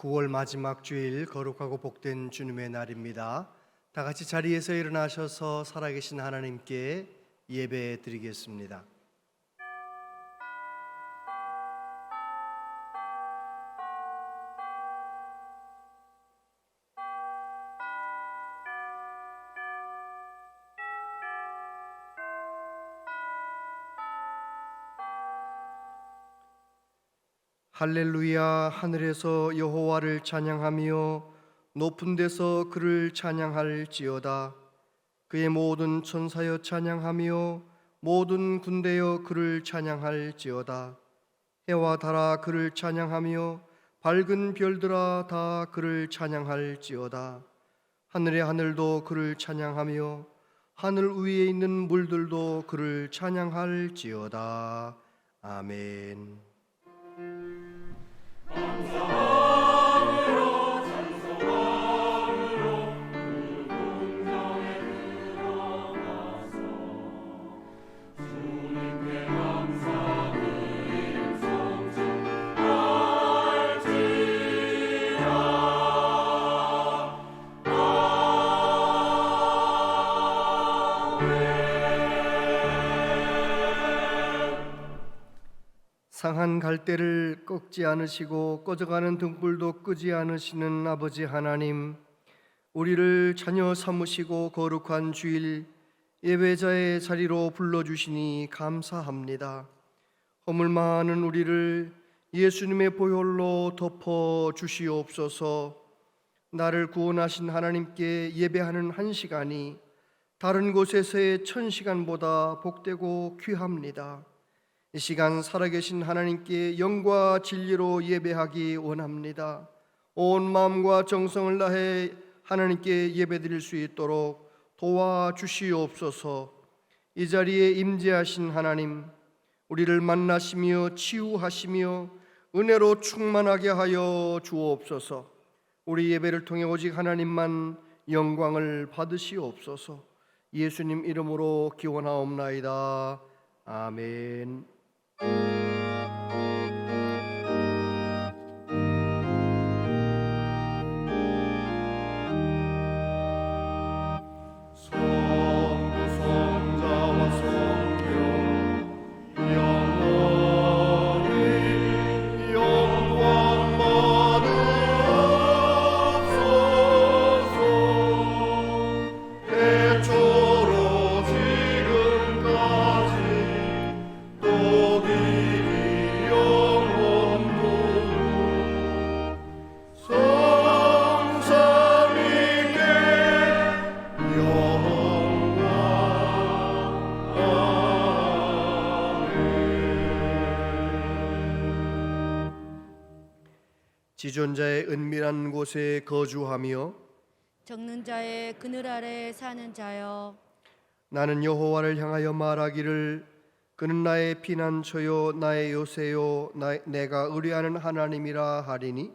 9월 마지막 주일 거룩하고 복된 주님의 날입니다. 다 같이 자리에서 일어나셔서 살아계신 하나님께 예배 드리겠습니다. 할렐루야. 하늘에서 여호와를 찬양하며 높은 데서 그를 찬양할지어다. 그의 모든 천사여 찬양하며 모든 군대여 그를 찬양할지어다. 해와 달아 그를 찬양하며 밝은 별들아 다 그를 찬양할지어다. 하늘의 하늘도 그를 찬양하며 하늘 위에 있는 물들도 그를 찬양할지어다. 아멘. 상한 갈대를 꺾지 않으시고 꺼져가는 등불도 끄지 않으시는 아버지 하나님, 우리를 자녀 삼으시고 거룩한 주일 예배자의 자리로 불러주시니 감사합니다. 허물 많은 우리를 예수님의 보혈로 덮어 주시옵소서. 나를 구원하신 하나님께 예배하는 한 시간이 다른 곳에서의 1000시간보다 복되고 귀합니다. 이 시간 살아계신 하나님께 영과 진리로 예배하기 원합니다. 온 마음과 정성을 다해 하나님께 예배드릴 수 있도록 도와주시옵소서. 이 자리에 임재하신 하나님, 우리를 만나시며 치유하시며 은혜로 충만하게 하여 주옵소서. 우리 예배를 통해 오직 하나님만 영광을 받으시옵소서. 예수님 이름으로 기원하옵나이다. 아멘. 지존자의 은밀한 곳에 거주하며 적는 자의 그늘 아래 사는 자여, 나는 여호와를 향하여 말하기를 그는 나의 피난처요 나의 요새요 내가 의뢰하는 하나님이라 하리니,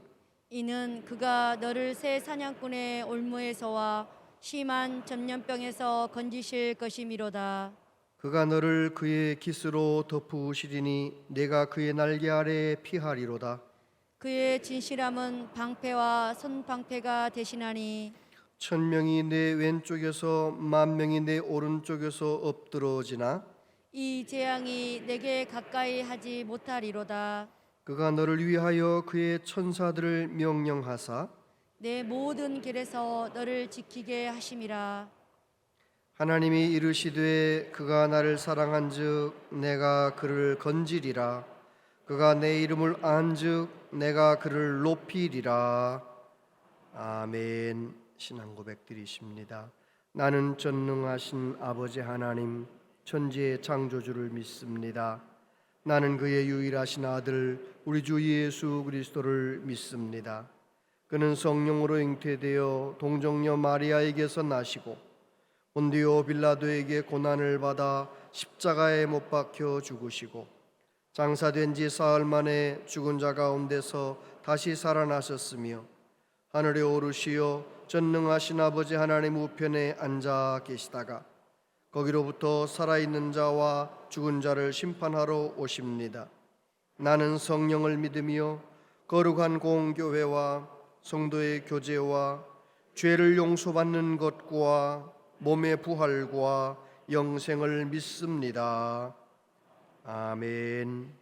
이는 그가 너를 새 사냥꾼의 올무에서와 심한 전염병에서 건지실 것이미로다. 그가 너를 그의 깃으로 덮으시리니 내가 그의 날개 아래 피하리로다. 그의 진실함은 방패와 손방패가 되시나니, 1000명이 내 왼쪽에서 10,000명이 내 오른쪽에서 엎드러지나 이 재앙이 내게 가까이 하지 못하리로다. 그가 너를 위하여 그의 천사들을 명령하사 내 모든 길에서 너를 지키게 하심이라. 하나님이 이르시되 그가 나를 사랑한즉 내가 그를 건지리라. 그가 내 이름을 안즉 내가 그를 높이리라. 아멘. 신앙 고백 드리십니다. 나는 전능하신 아버지 하나님 천지의 창조주를 믿습니다. 나는 그의 유일하신 아들 우리 주 예수 그리스도를 믿습니다. 그는 성령으로 잉태되어 동정녀 마리아에게서 나시고 본디오 빌라도에게 고난을 받아 십자가에 못 박혀 죽으시고 장사된 지 사흘 만에 죽은 자 가운데서 다시 살아나셨으며 하늘에 오르시어 전능하신 아버지 하나님 우편에 앉아 계시다가 거기로부터 살아있는 자와 죽은 자를 심판하러 오십니다. 나는 성령을 믿으며 거룩한 공교회와 성도의 교제와 죄를 용서받는 것과 몸의 부활과 영생을 믿습니다. 아멘.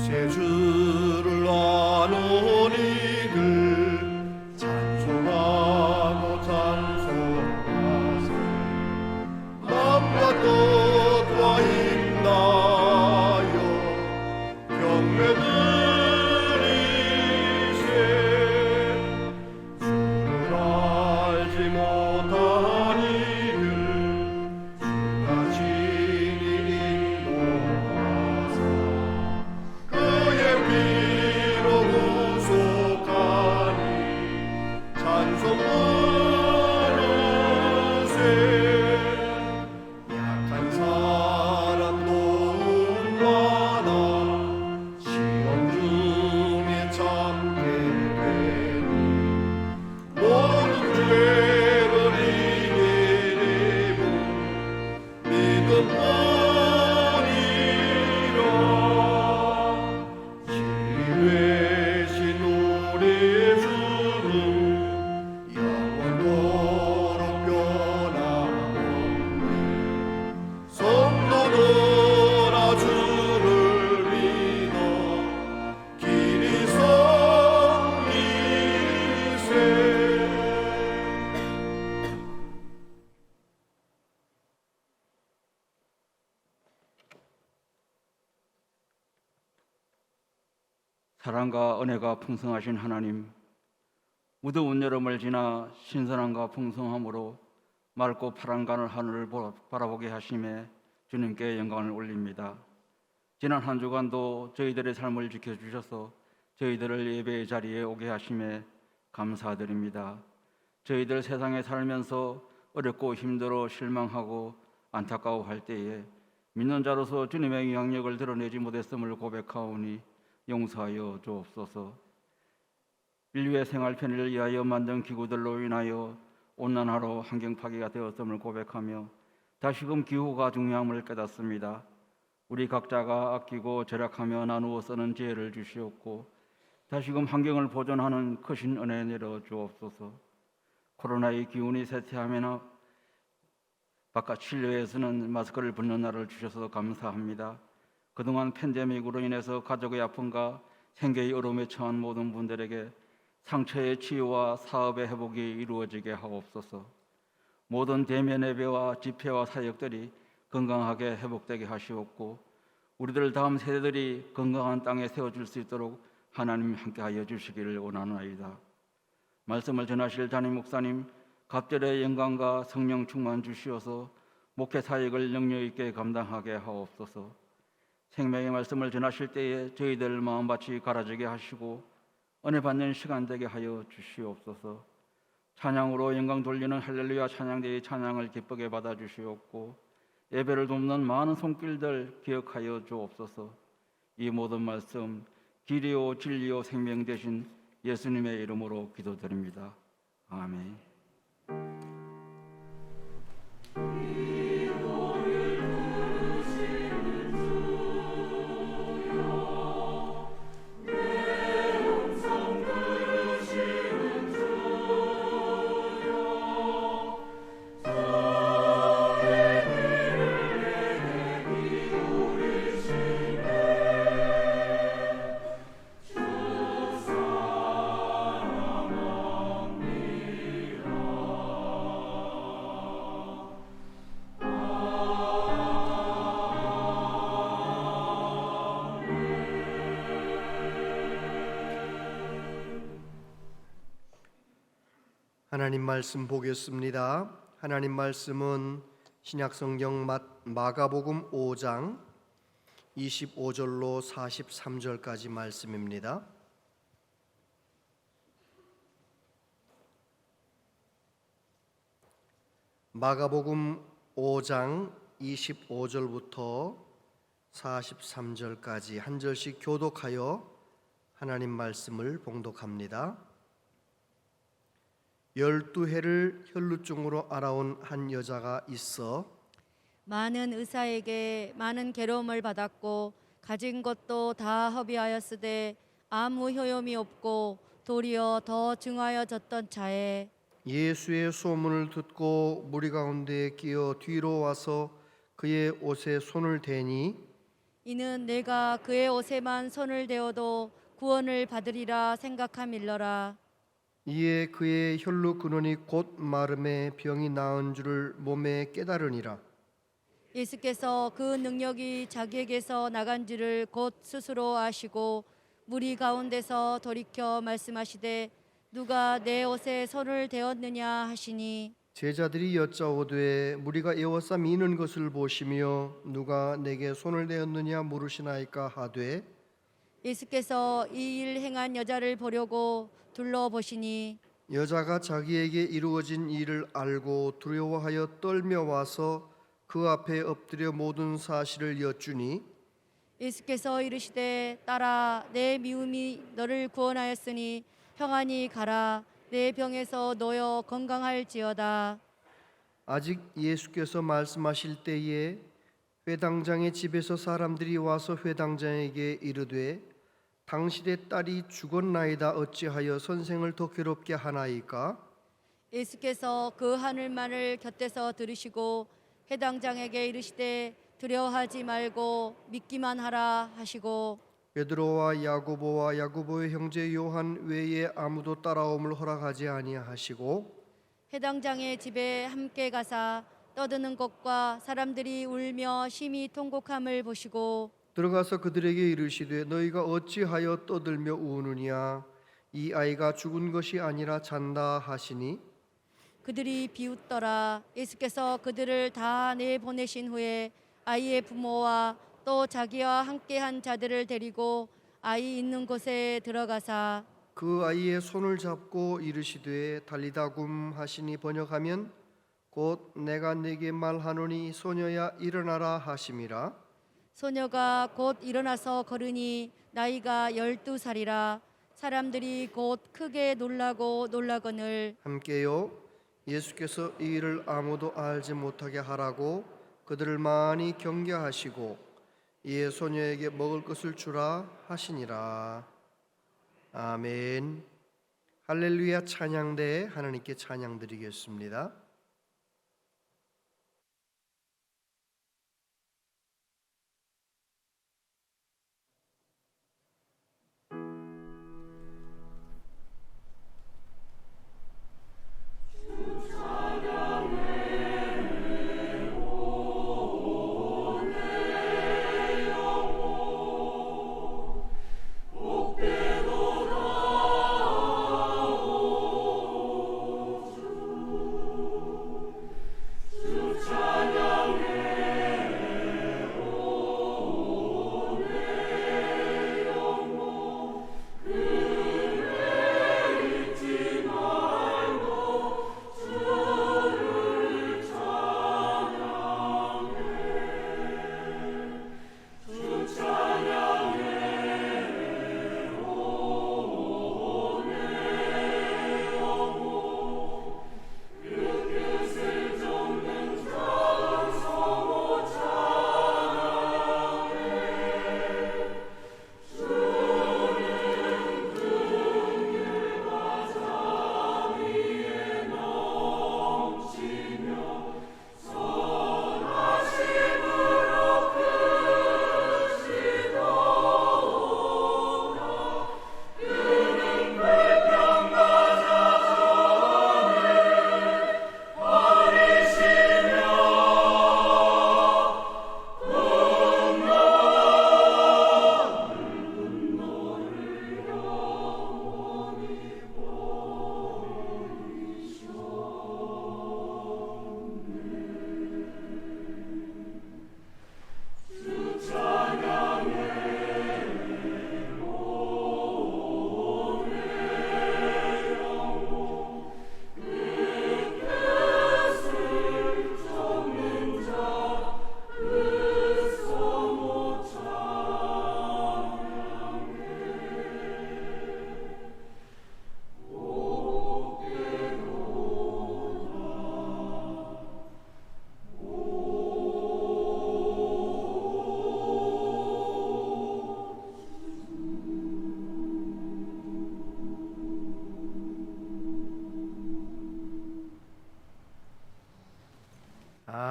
구세주를 아는 이들 찬송하고 찬송하세. 맘과 뜻과 힘나여 경배 드리세. 주를 알지 못한 이들 주가 친히 인도하사 그의 피로 구속하니 찬송 부르세. 약한 사람 도움받아 시험 중에 참게 되니 모든 죄를 이기리고 믿음뿐이라. 지혜신 우리 주는 영원토록 변함없네. 성도들아 주를 믿어 길이 섬기세. 사랑과 은혜가 풍성하신 하나님, 무더운 여름을 지나 신선함과 풍성함으로 맑고 파란가는 하늘을 바라보게 하심에 주님께 영광을 올립니다. 지난 한 주간도 저희들의 삶을 지켜주셔서 저희들을 예배의 자리에 오게 하심에 감사드립니다. 저희들 세상에 살면서 어렵고 힘들어 실망하고 안타까워할 때에 믿는 자로서 주님의 영향력을 드러내지 못했음을 고백하오니 용서하여 주옵소서. 인류의 생활 편의를 위하여 만든 기구들로 인하여 온난화로 환경 파괴가 되었음을 고백하며 다시금 기후가 중요함을 깨닫습니다. 우리 각자가 아끼고 절약하며 나누어 쓰는 지혜를 주시옵고 다시금 환경을 보존하는 크신 은혜 내려 주옵소서. 코로나의 기운이 쇠퇴하면 바깥 실내에서는 마스크를 벗는 날을 주셔서 감사합니다. 그동안 팬데믹으로 인해서 가족의 아픔과 생계의 어려움에 처한 모든 분들에게 상처의 치유와 사업의 회복이 이루어지게 하옵소서. 모든 대면 예배와 집회와 사역들이 건강하게 회복되게 하시옵고 우리들 다음 세대들이 건강한 땅에 세워질 수 있도록 하나님 함께하여 주시기를 원하나이다. 말씀을 전하실 담임 목사님 갑절의 영광과 성령 충만 주시어서 목회 사역을 능력 있게 감당하게 하옵소서. 생명의 말씀을 전하실 때에 저희들 마음밭이 가라지게 하시고 은혜 받는 시간 되게 하여 주시옵소서. 찬양으로 영광 돌리는 할렐루야 찬양대의 찬양을 기쁘게 받아 주시옵고 예배를 돕는 많은 손길들 기억하여 주옵소서. 이 모든 말씀 길이요 진리요 생명 되신 예수님의 이름으로 기도드립니다. 아멘. 하나님 말씀 보겠습니다. 하나님 말씀은 신약성경 마가복음 5장 25절로 43절까지 말씀입니다. 마가복음 5장 25절부터 43절까지 한 절씩 교독하여 하나님 말씀을 봉독합니다. 12해를 혈루증으로 앓아온 한 여자가 있어 많은 의사에게 많은 괴로움을 받았고 가진 것도 다 허비하였으되 아무 효용이 없고 도리어 더 증하여졌던 차에 예수의 소문을 듣고 무리 가운데 끼어 뒤로 와서 그의 옷에 손을 대니 이는 내가 그의 옷에만 손을 대어도 구원을 받으리라 생각함일러라. 이에 그의 혈루 근원이 곧 마름에 병이 나은 줄을 몸에 깨달으니라. 예수께서 그 능력이 자기에게서 나간 줄을 곧 스스로 아시고 무리 가운데서 돌이켜 말씀하시되 누가 내 옷에 손을 대었느냐 하시니 제자들이 여짜오되 무리가 에워싸 미는 것을 보시며 누가 내게 손을 대었느냐 물으시나이까 하되 예수께서 이 일 행한 여자를 보려고 둘러보시니 여자가 자기에게 이루어진 일을 알고 두려워하여 떨며 와서 그 앞에 엎드려 모든 사실을 여쭈니 예수께서 이르시되 딸아 내 미움이 너를 구원하였으니 평안히 가라 내 병에서 놓여 건강할지어다. 아직 예수께서 말씀하실 때에 회당장의 집에서 사람들이 와서 회당장에게 이르되 당신의 딸이 죽었나이다 어찌하여 선생을 더 괴롭게 하나이까? 예수께서 그 하늘만을 곁에서 들으시고 회당장에게 이르시되 두려워하지 말고 믿기만 하라 하시고 베드로와 야고보와 야고보의 형제 요한 외에 아무도 따라옴을 허락하지 아니하시고 회당장의 집에 함께 가사 떠드는 것과 사람들이 울며 심히 통곡함을 보시고 들어가서 그들에게 이르시되 너희가 어찌하여 떠들며 우느냐 이 아이가 죽은 것이 아니라 잔다 하시니 그들이 비웃더라. 예수께서 그들을 다 내보내신 후에 아이의 부모와 또 자기와 함께한 자들을 데리고 아이 있는 곳에 들어가사 그 아이의 손을 잡고 이르시되 달리다굼 하시니 번역하면 곧 내가 네게 말하노니 소녀야 일어나라 하심이라. 소녀가 곧 일어나서 걸으니 나이가 12살이라. 사람들이 곧 크게 놀라고 놀라거늘 함께요 예수께서 이 일을 아무도 알지 못하게 하라고 그들을 많이 경계하시고 이에 소녀에게 먹을 것을 주라 하시니라. 아멘. 할렐루야 찬양대에 하나님께 찬양 드리겠습니다.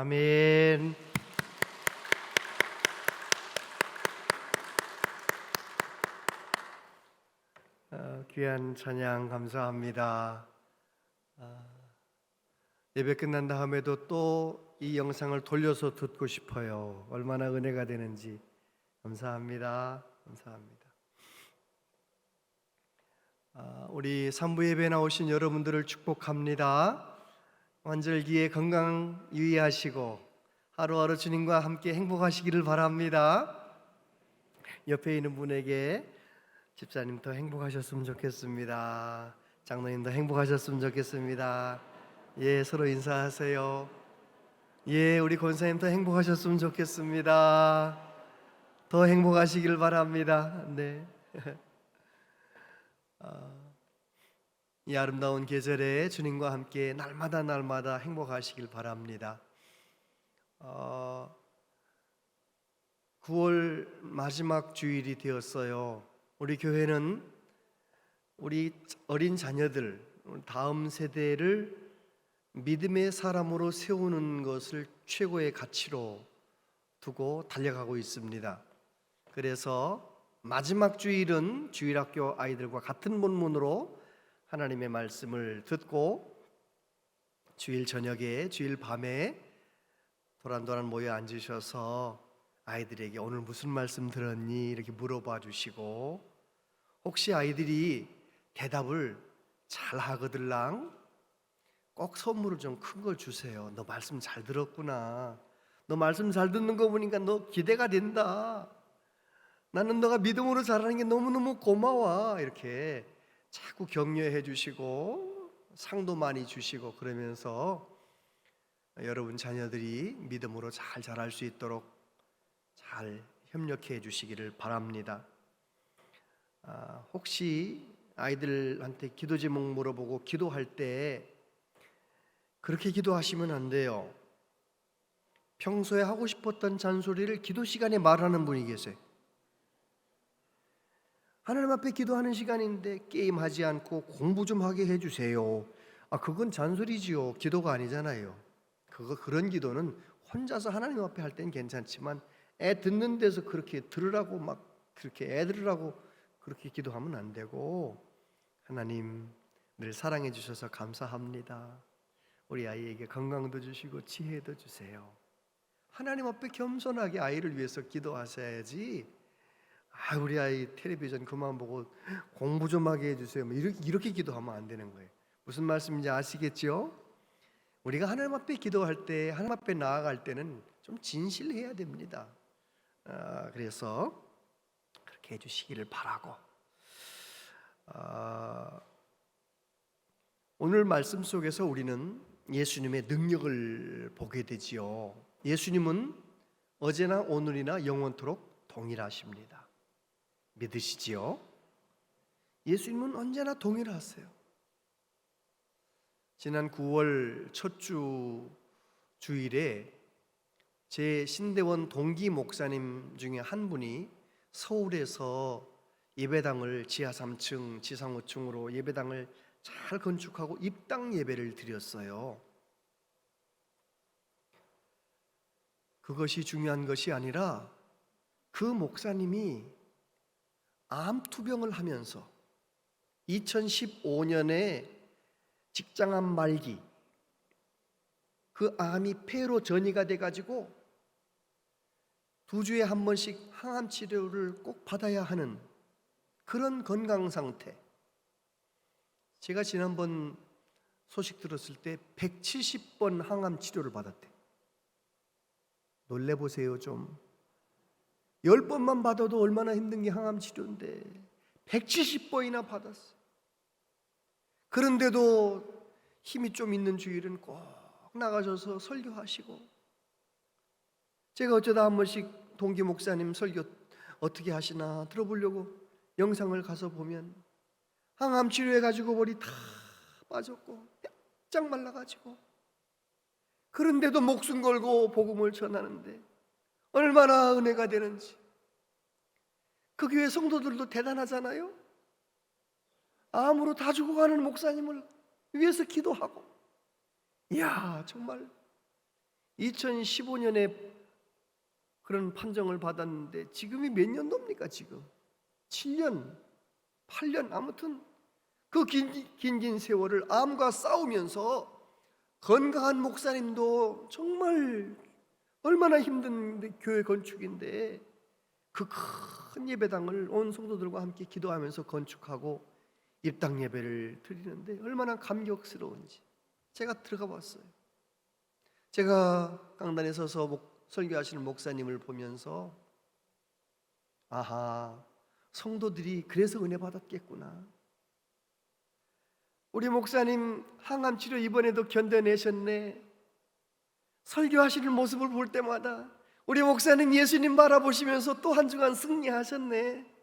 아멘. 귀한 찬양 감사합니다. 예배 끝난 다음에도 또 이 영상을 돌려서 듣고 싶어요. 얼마나 은혜가 되는지. 감사합니다. 감사합니다. 우리 산부 예배 나오신 여러분들을 축복합니다. 환절기에 건강 유의하시고 하루하루 주님과 함께 행복하시기를 바랍니다. 옆에 있는 분에게 집사님 더 행복하셨으면 좋겠습니다. 장로님 더 행복하셨으면 좋겠습니다. 예, 서로 인사하세요. 예, 우리 권사님 더 행복하셨으면 좋겠습니다. 더 행복하시길 바랍니다. 네. 이 아름다운 계절에 주님과 함께 날마다 행복하시길 바랍니다. 9월 마지막 주일이 되었어요. 우리 교회는 우리 어린 자녀들, 다음 세대를 믿음의 사람으로 세우는 것을 최고의 가치로 두고 달려가고 있습니다. 그래서 마지막 주일은 주일학교 아이들과 같은 본문으로 하나님의 말씀을 듣고 주일 저녁에, 주일 밤에 도란도란 모여 앉으셔서 아이들에게 오늘 무슨 말씀 들었니? 이렇게 물어봐 주시고, 혹시 아이들이 대답을 잘 하거들랑 꼭 선물을 좀 큰 걸 주세요. 너 말씀 잘 들었구나. 너 말씀 잘 듣는 거 보니까 너 기대가 된다. 나는 너가 믿음으로 자라는 게 너무너무 고마워. 이렇게 자꾸 격려해 주시고 상도 많이 주시고 그러면서 여러분 자녀들이 믿음으로 잘 자랄 수 있도록 잘 협력해 주시기를 바랍니다. 혹시 아이들한테 기도 제목 물어보고 기도할 때 그렇게 기도하시면 안 돼요. 평소에 하고 싶었던 잔소리를 기도 시간에 말하는 분이 계세요. 하나님 앞에 기도하는 시간인데 게임하지 않고 공부 좀 하게 해주세요. 그건 잔소리지요. 기도가 아니잖아요. 그런 기도는 혼자서 하나님 앞에 할 땐 괜찮지만 애 듣는 데서 그렇게 들으라고 막 그렇게 애 들으라고 그렇게 기도하면 안 되고, 하나님 늘 사랑해 주셔서 감사합니다. 우리 아이에게 건강도 주시고 지혜도 주세요. 하나님 앞에 겸손하게 아이를 위해서 기도하셔야지. 우리 아이 텔레비전 그만 보고 공부 좀 하게 해주세요. 이렇게 기도하면 안 되는 거예요. 무슨 말씀인지 아시겠죠? 우리가 하나님 앞에 기도할 때, 하나님 앞에 나아갈 때는 좀 진실해야 됩니다. 그래서 그렇게 해주시기를 바라고, 오늘 말씀 속에서 우리는 예수님의 능력을 보게 되지요. 예수님은 어제나 오늘이나 영원토록 동일하십니다. 믿으시지요? 예수님은 언제나 동일하세요. 지난 9월 첫 주일에 제 신대원 동기 목사님 중에 한 분이 서울에서 예배당을 지하 3층, 지상 5층으로 예배당을 잘 건축하고 입당 예배를 드렸어요. 그것이 중요한 것이 아니라 그 목사님이 암 투병을 하면서 2015년에 직장암 말기, 그 암이 폐로 전이가 돼가지고 2주에 한 번씩 항암 치료를 꼭 받아야 하는 그런 건강 상태. 제가 지난번 소식 들었을 때 170번 항암 치료를 받았대. 놀래보세요 좀. 10번만 받아도 얼마나 힘든 게 항암 치료인데 170번이나 받았어. 그런데도 힘이 좀 있는 주일은 꼭 나가셔서 설교하시고, 제가 어쩌다 한 번씩 동기 목사님 설교 어떻게 하시나 들어보려고 영상을 가서 보면 항암 치료해가지고 머리 다 빠졌고 쫙 말라가지고, 그런데도 목숨 걸고 복음을 전하는데 얼마나 은혜가 되는지. 그 교회 성도들도 대단하잖아요. 암으로 다 죽어가는 목사님을 위해서 기도하고, 이야 정말 2015년에 그런 판정을 받았는데 지금이 몇 년도입니까? 지금 7년, 8년, 아무튼 그 긴 세월을 암과 싸우면서 건강한 목사님도 정말 얼마나 힘든 교회 건축인데 그 큰 예배당을 온 성도들과 함께 기도하면서 건축하고 입당 예배를 드리는데 얼마나 감격스러운지 제가 들어가 봤어요. 제가 강단에 서서 설교하시는 목사님을 보면서 아하, 성도들이 그래서 은혜 받았겠구나. 우리 목사님 항암 치료 이번에도 견뎌내셨네. 설교하시는 모습을 볼 때마다 우리 목사님 예수님 바라보시면서 또 한 주간 승리하셨네.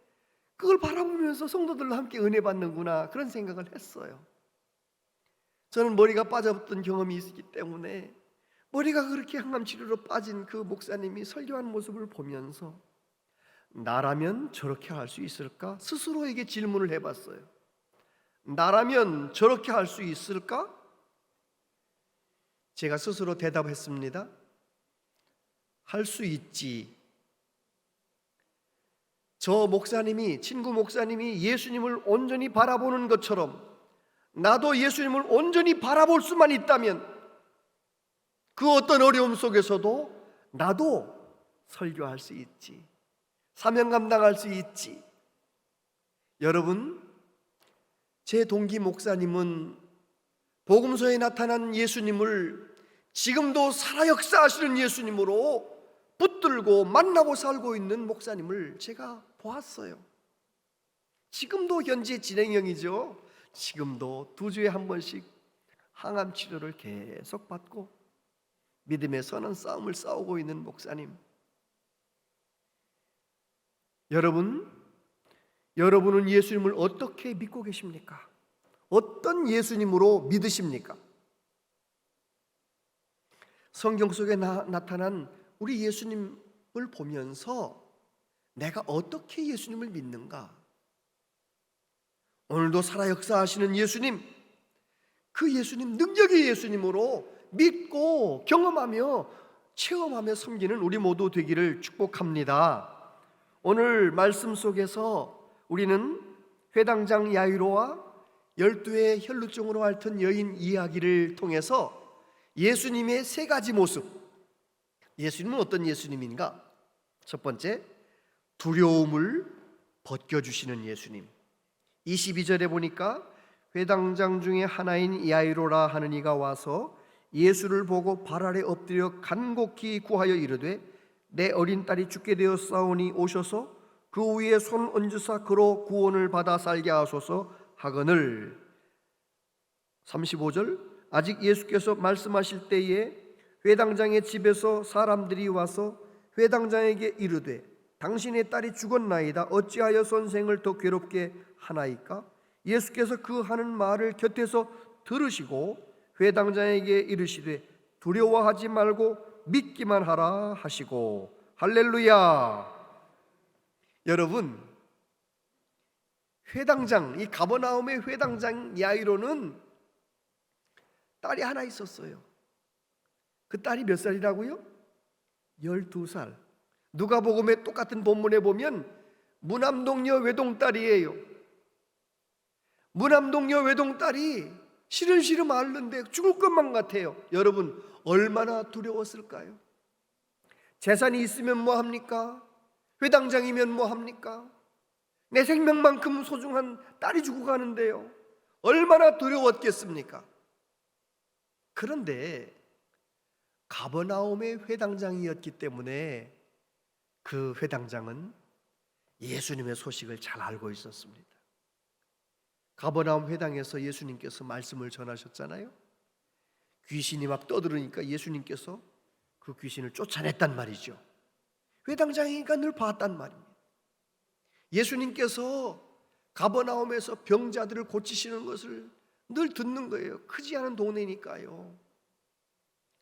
그걸 바라보면서 성도들과 함께 은혜 받는구나, 그런 생각을 했어요. 저는 머리가 빠졌던 경험이 있기 때문에 머리가 그렇게 항암 치료로 빠진 그 목사님이 설교하는 모습을 보면서 나라면 저렇게 할 수 있을까? 스스로에게 질문을 해봤어요. 나라면 저렇게 할 수 있을까? 제가 스스로 대답했습니다. 할 수 있지. 저 목사님이, 친구 목사님이 예수님을 온전히 바라보는 것처럼 나도 예수님을 온전히 바라볼 수만 있다면 그 어떤 어려움 속에서도 나도 설교할 수 있지. 사명 감당할 수 있지. 여러분, 제 동기 목사님은 복음서에 나타난 예수님을 지금도 살아 역사하시는 예수님으로 붙들고 만나고 살고 있는 목사님을 제가 보았어요. 지금도 현재 진행형이죠. 지금도 2주에 한 번씩 항암 치료를 계속 받고 믿음의 선한 싸움을 싸우고 있는 목사님. 여러분은 예수님을 어떻게 믿고 계십니까? 어떤 예수님으로 믿으십니까? 성경 속에 나타난 우리 예수님을 보면서 내가 어떻게 예수님을 믿는가? 오늘도 살아 역사하시는 예수님, 그 예수님, 능력의 예수님으로 믿고 경험하며 체험하며 섬기는 우리 모두 되기를 축복합니다. 오늘 말씀 속에서 우리는 회당장 야이로와 12의 혈루증으로 앓던 여인 이야기를 통해서 예수님의 3가지 모습, 예수님은 어떤 예수님인가? 첫 번째, 두려움을 벗겨주시는 예수님. 22절에 보니까 회당장 중에 하나인 야이로라 하는 이가 와서 예수를 보고 발 아래 엎드려 간곡히 구하여 이르되 내 어린 딸이 죽게 되었사오니 오셔서 그 위에 손 얹으사 그로 구원을 받아 살게 하소서 하거늘. 35절, 아직 예수께서 말씀하실 때에 회당장의 집에서 사람들이 와서 회당장에게 이르되 당신의 딸이 죽었나이다. 어찌하여 선생을 더 괴롭게 하나이까? 예수께서 그 하는 말을 곁에서 들으시고 회당장에게 이르시되 두려워하지 말고 믿기만 하라 하시고. 할렐루야. 여러분, 회당장, 이 가버나움의 회당장 야이로는 딸이 하나 있었어요. 그 딸이 몇 살이라고요? 12살. 누가복음의 똑같은 본문에 보면 무남동녀 외동딸이에요. 무남동녀 외동딸이 시름시름 앓는데 죽을 것만 같아요. 여러분, 얼마나 두려웠을까요? 재산이 있으면 뭐합니까? 회당장이면 뭐합니까? 내 생명만큼 소중한 딸이 죽고 가는데요, 얼마나 두려웠겠습니까? 그런데 가버나움의 회당장이었기 때문에 그 회당장은 예수님의 소식을 잘 알고 있었습니다. 가버나움 회당에서 예수님께서 말씀을 전하셨잖아요. 귀신이 막 떠들으니까 예수님께서 그 귀신을 쫓아냈단 말이죠. 회당장이니까 늘 봤단 말입니다. 예수님께서 가버나움에서 병자들을 고치시는 것을 늘 듣는 거예요. 크지 않은 동네니까요.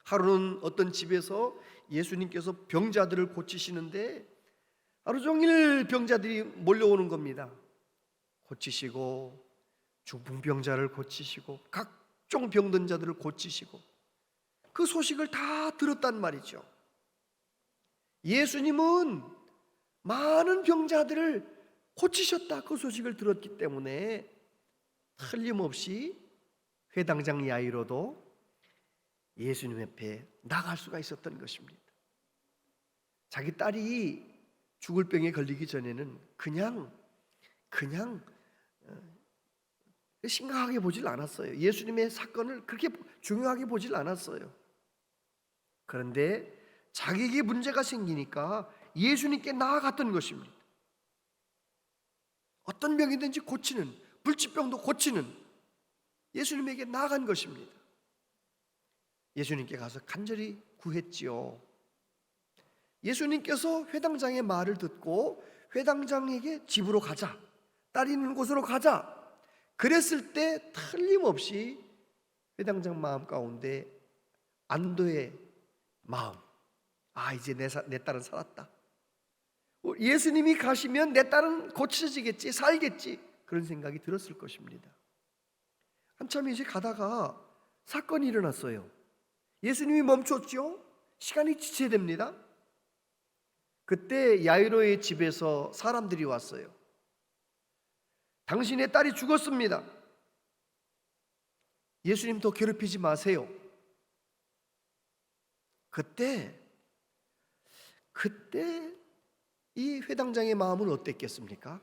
하루는 어떤 집에서 예수님께서 병자들을 고치시는데 하루 종일 병자들이 몰려오는 겁니다. 고치시고 중풍병자를 고치시고 각종 병든 자들을 고치시고 그 소식을 다 들었단 말이죠. 예수님은 많은 병자들을 고치셨다 그 소식을 들었기 때문에 틀림없이 회당장 야이로도 예수님 앞에 나갈 수가 있었던 것입니다. 자기 딸이 죽을 병에 걸리기 전에는 그냥 심각하게 보질 않았어요. 예수님의 사건을 그렇게 중요하게 보질 않았어요. 그런데 자기에게 문제가 생기니까 예수님께 나아갔던 것입니다. 어떤 병이든지 고치는, 불치병도 고치는 예수님에게 나아간 것입니다. 예수님께 가서 간절히 구했지요. 예수님께서 회당장의 말을 듣고 회당장에게 집으로 가자, 딸이 있는 곳으로 가자 그랬을 때 틀림없이 회당장 마음 가운데 안도의 마음, 이제 내 딸은 살았다, 예수님이 가시면 내 딸은 고쳐지겠지, 살겠지, 그런 생각이 들었을 것입니다. 한참 이제 가다가 사건이 일어났어요. 예수님이 멈췄죠. 시간이 지체됩니다. 그때 야이로의 집에서 사람들이 왔어요. 당신의 딸이 죽었습니다. 예수님 더 괴롭히지 마세요. 그때 이 회당장의 마음은 어땠겠습니까?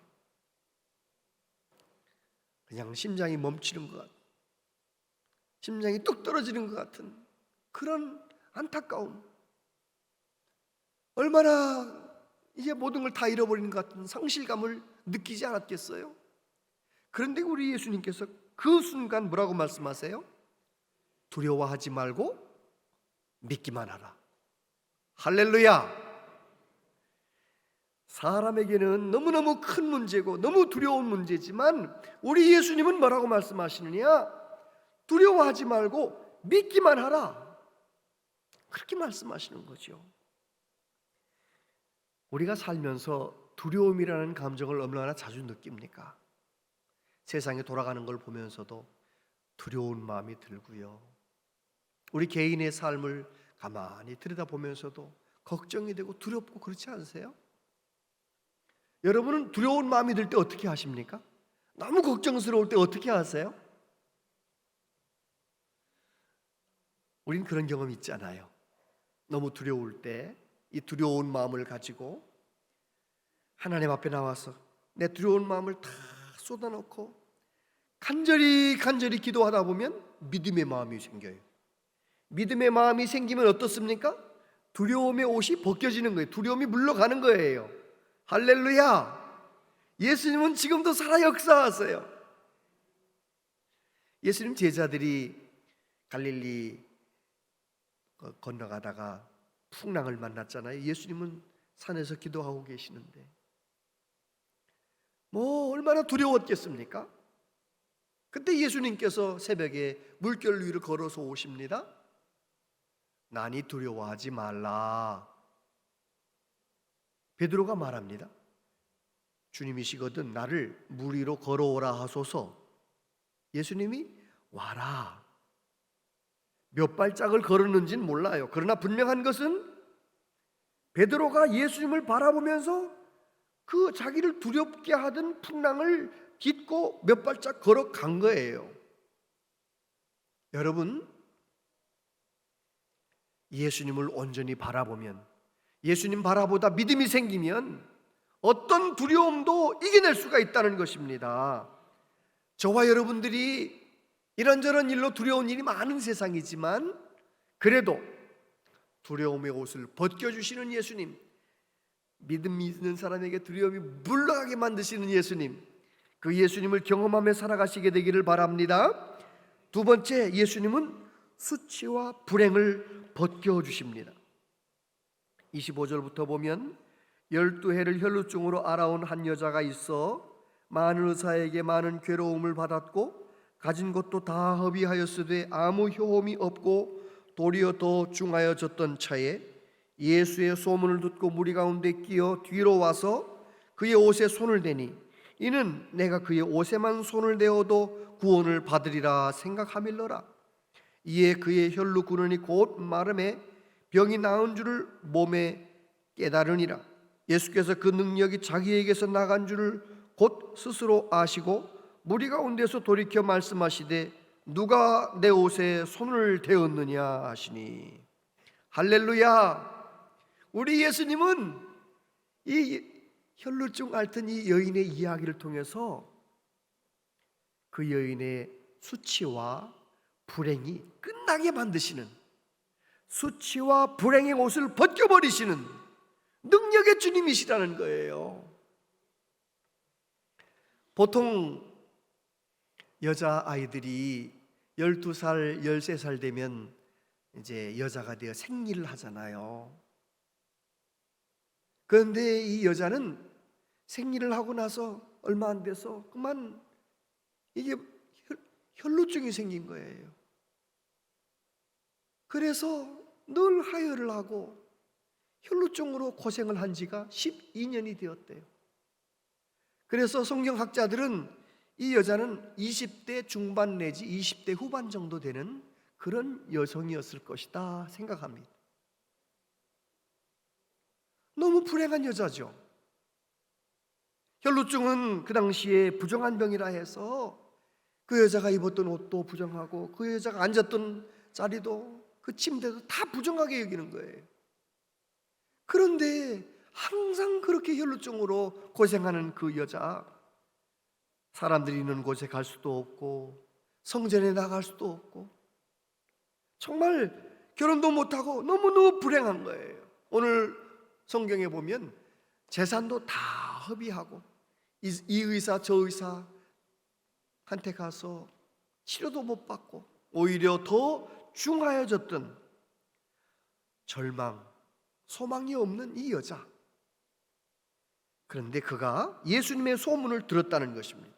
그냥 심장이 멈추는 것 같은, 심장이 뚝 떨어지는 것 같은 그런 안타까움, 얼마나 이제 모든 걸 다 잃어버리는 것 같은 상실감을 느끼지 않았겠어요? 그런데 우리 예수님께서 그 순간 뭐라고 말씀하세요? 두려워하지 말고 믿기만 하라. 할렐루야! 사람에게는 너무너무 큰 문제고 너무 두려운 문제지만 우리 예수님은 뭐라고 말씀하시느냐? 두려워하지 말고 믿기만 하라. 그렇게 말씀하시는 거죠. 우리가 살면서 두려움이라는 감정을 얼마나 자주 느낍니까? 세상에 돌아가는 걸 보면서도 두려운 마음이 들고요. 우리 개인의 삶을 가만히 들여다보면서도 걱정이 되고 두렵고 그렇지 않으세요? 여러분은 두려운 마음이 들 때 어떻게 하십니까? 너무 걱정스러울 때 어떻게 하세요? 우린 그런 경험 있잖아요. 너무 두려울 때 이 두려운 마음을 가지고 하나님 앞에 나와서 내 두려운 마음을 다 쏟아놓고 간절히 기도하다 보면 믿음의 마음이 생겨요. 믿음의 마음이 생기면 어떻습니까? 두려움의 옷이 벗겨지는 거예요. 두려움이 물러가는 거예요. 할렐루야! 예수님은 지금도 살아 역사하세요. 예수님 제자들이 갈릴리 건너가다가 풍랑을 만났잖아요. 예수님은 산에서 기도하고 계시는데 얼마나 두려웠겠습니까? 그때 예수님께서 새벽에 물결 위를 걸어서 오십니다. 나니 두려워하지 말라. 베드로가 말합니다. 주님이시거든 나를 물 위로 걸어오라 하소서. 예수님이 와라. 몇 발짝을 걸었는지는 몰라요. 그러나 분명한 것은 베드로가 예수님을 바라보면서 그 자기를 두렵게 하던 풍랑을 딛고 몇 발짝 걸어간 거예요. 여러분, 예수님을 온전히 바라보면, 예수님 바라보다 믿음이 생기면 어떤 두려움도 이겨낼 수가 있다는 것입니다. 저와 여러분들이 이런저런 일로 두려운 일이 많은 세상이지만 그래도 두려움의 옷을 벗겨주시는 예수님, 믿음 있는 사람에게 두려움이 물러가게 만드시는 예수님, 그 예수님을 경험하며 살아가시게 되기를 바랍니다. 두 번째, 예수님은 수치와 불행을 벗겨주십니다. 25절부터 보면 12해를 혈루증으로 앓아온 한 여자가 있어 많은 의사에게 많은 괴로움을 받았고 가진 것도 다 허비하였으되 아무 효험이 없고 도리어 더 중하여졌던 차에 예수의 소문을 듣고 무리 가운데 끼어 뒤로 와서 그의 옷에 손을 대니 이는 내가 그의 옷에만 손을 대어도 구원을 받으리라 생각함일러라. 이에 그의 혈루 근원이 곧 마름에 병이 나은 줄을 몸에 깨달으니라. 예수께서 그 능력이 자기에게서 나간 줄을 곧 스스로 아시고 무리 가운데서 돌이켜 말씀하시되 누가 내 옷에 손을 대었느냐 하시니. 할렐루야. 우리 예수님은 이 혈루증 앓던 이 여인의 이야기를 통해서 그 여인의 수치와 불행이 끝나게 만드시는, 수치와 불행의 옷을 벗겨버리시는 능력의 주님이시라는 거예요. 보통 여자아이들이 12살, 13살 되면 이제 여자가 되어 생리를 하잖아요. 그런데 이 여자는 생리를 하고 나서 얼마 안 돼서 그만 이게 혈루증이 생긴 거예요. 그래서 늘 하혈을 하고 혈루증으로 고생을 한 지가 12년이 되었대요. 그래서 성경학자들은 이 여자는 20대 중반 내지 20대 후반 정도 되는 그런 여성이었을 것이다 생각합니다. 너무 불행한 여자죠. 혈루증은 그 당시에 부정한 병이라 해서 그 여자가 입었던 옷도 부정하고 그 여자가 앉았던 자리도 그 침대도 다 부정하게 여기는 거예요. 그런데 항상 그렇게 혈루증으로 고생하는 그 여자, 사람들이 있는 곳에 갈 수도 없고 성전에 나갈 수도 없고 정말 결혼도 못하고 너무너무 불행한 거예요. 오늘 성경에 보면 재산도 다 허비하고 이 의사 저 의사한테 가서 치료도 못 받고 오히려 더 중하여졌던 절망, 소망이 없는 이 여자. 그런데 그가 예수님의 소문을 들었다는 것입니다.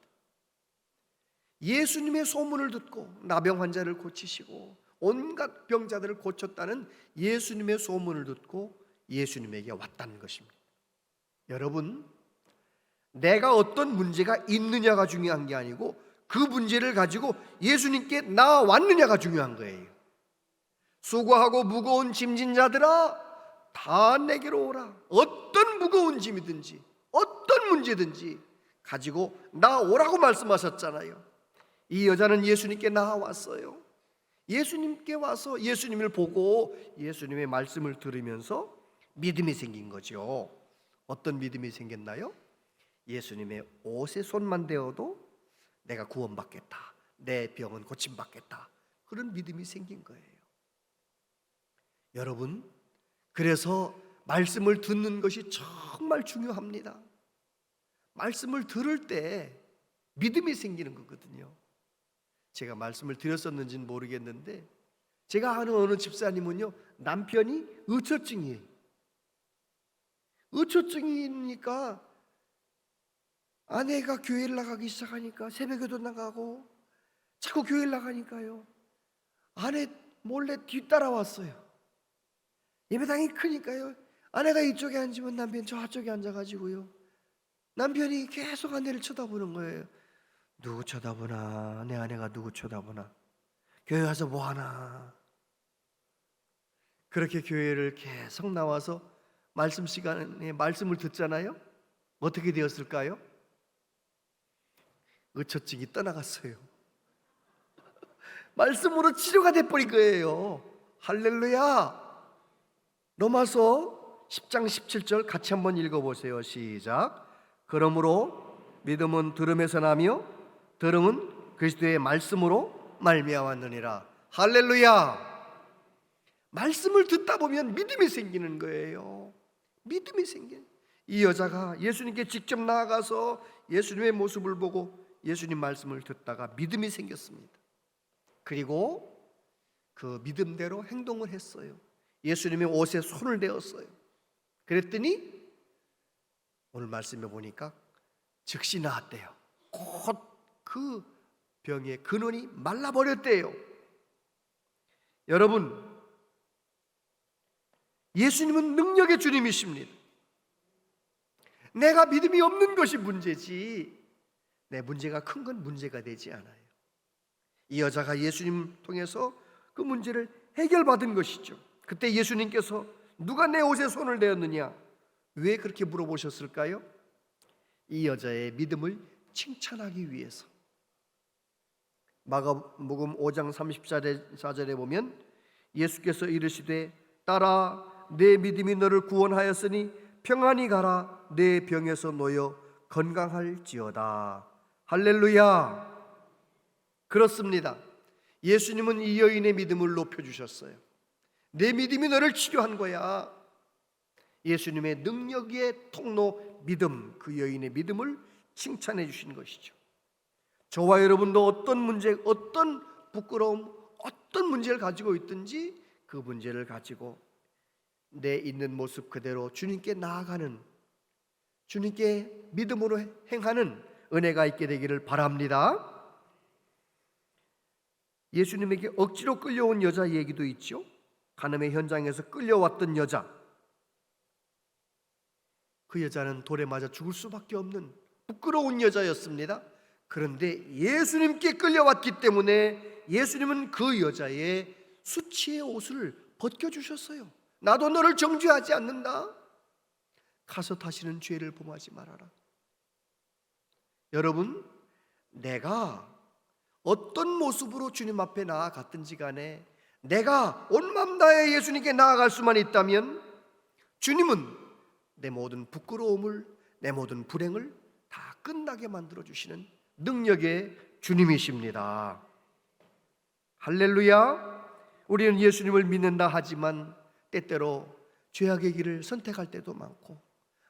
예수님의 소문을 듣고 나병 환자를 고치시고 온갖 병자들을 고쳤다는 예수님의 소문을 듣고 예수님에게 왔다는 것입니다. 여러분, 내가 어떤 문제가 있느냐가 중요한 게 아니고 그 문제를 가지고 예수님께 나왔느냐가 중요한 거예요. 수고하고 무거운 짐진 자들아 다 내게로 오라. 어떤 무거운 짐이든지 어떤 문제든지 가지고 나오라고 말씀하셨잖아요. 이 여자는 예수님께 나왔어요. 예수님께 와서 예수님을 보고 예수님의 말씀을 들으면서 믿음이 생긴 거죠. 어떤 믿음이 생겼나요? 예수님의 옷에 손만 대어도 내가 구원받겠다, 내 병은 고침받겠다, 그런 믿음이 생긴 거예요. 여러분, 그래서 말씀을 듣는 것이 정말 중요합니다. 말씀을 들을 때 믿음이 생기는 거거든요. 제가 말씀을 드렸었는지는 모르겠는데 제가 아는 어느 집사님은요, 남편이 의처증이에요. 의처증이니까 아내가 교회를 나가기 시작하니까 새벽에도 나가고 자꾸 교회를 나가니까요, 아내 몰래 뒤따라왔어요. 예배당이 크니까요, 아내가 이쪽에 앉으면 남편이 저쪽에 앉아가지고요, 남편이 계속 아내를 쳐다보는 거예요. 누구 쳐다보나, 내 아내가 누구 쳐다보나, 교회 와서 뭐하나. 그렇게 교회를 계속 나와서 말씀 시간에 말씀을 듣잖아요. 어떻게 되었을까요? 의처증이 떠나갔어요. 말씀으로 치료가 돼버린 거예요. 할렐루야. 로마서 10장 17절 같이 한번 읽어보세요. 시작. 그러므로 믿음은 들음에서 나며 들음은 그리스도의 말씀으로 말미암았느니라. 할렐루야. 말씀을 듣다 보면 믿음이 생기는 거예요. 믿음이 생겨요. 이 여자가 예수님께 직접 나아가서 예수님의 모습을 보고 예수님 말씀을 듣다가 믿음이 생겼습니다. 그리고 그 믿음대로 행동을 했어요. 예수님의 옷에 손을 대었어요. 그랬더니 오늘 말씀에 보니까 즉시 나았대요. 곧 그 병의 근원이 말라버렸대요. 여러분, 예수님은 능력의 주님이십니다. 내가 믿음이 없는 것이 문제지 내 문제가 큰 건 문제가 되지 않아요. 이 여자가 예수님 통해서 그 그 문제를 해결받은 것이죠. 그때 예수님께서 누가 내 옷에 손을 대었느냐, 왜 그렇게 물어보셨을까요? 이 여자의 믿음을 칭찬하기 위해서. 마가복음 5장 34절에 보면 예수께서 이르시되 딸아 내 믿음이 너를 구원하였으니 평안히 가라 내 병에서 놓여 건강할지어다. 할렐루야. 그렇습니다. 예수님은 이 여인의 믿음을 높여주셨어요. 내 믿음이 너를 치료한 거야. 예수님의 능력의 통로 믿음, 그 여인의 믿음을 칭찬해 주신 것이죠. 저와 여러분도 어떤 문제, 어떤 부끄러움, 어떤 문제를 가지고 있든지 그 문제를 가지고 내 있는 모습 그대로 주님께 나아가는, 주님께 믿음으로 행하는 은혜가 있게 되기를 바랍니다. 예수님에게 억지로 끌려온 여자 얘기도 있죠. 간음의 현장에서 끌려왔던 여자, 그 여자는 돌에 맞아 죽을 수밖에 없는 부끄러운 여자였습니다. 그런데 예수님께 끌려왔기 때문에 예수님은 그 여자의 수치의 옷을 벗겨주셨어요. 나도 너를 정죄하지 않는다. 가서 다시는 죄를 범하지 말아라. 여러분, 내가 어떤 모습으로 주님 앞에 나아갔든지 간에 내가 온 맘 다해 예수님께 나아갈 수만 있다면 주님은 내 모든 부끄러움을, 내 모든 불행을 다 끝나게 만들어주시는 능력의 주님이십니다. 할렐루야. 우리는 예수님을 믿는다 하지만 때때로 죄악의 길을 선택할 때도 많고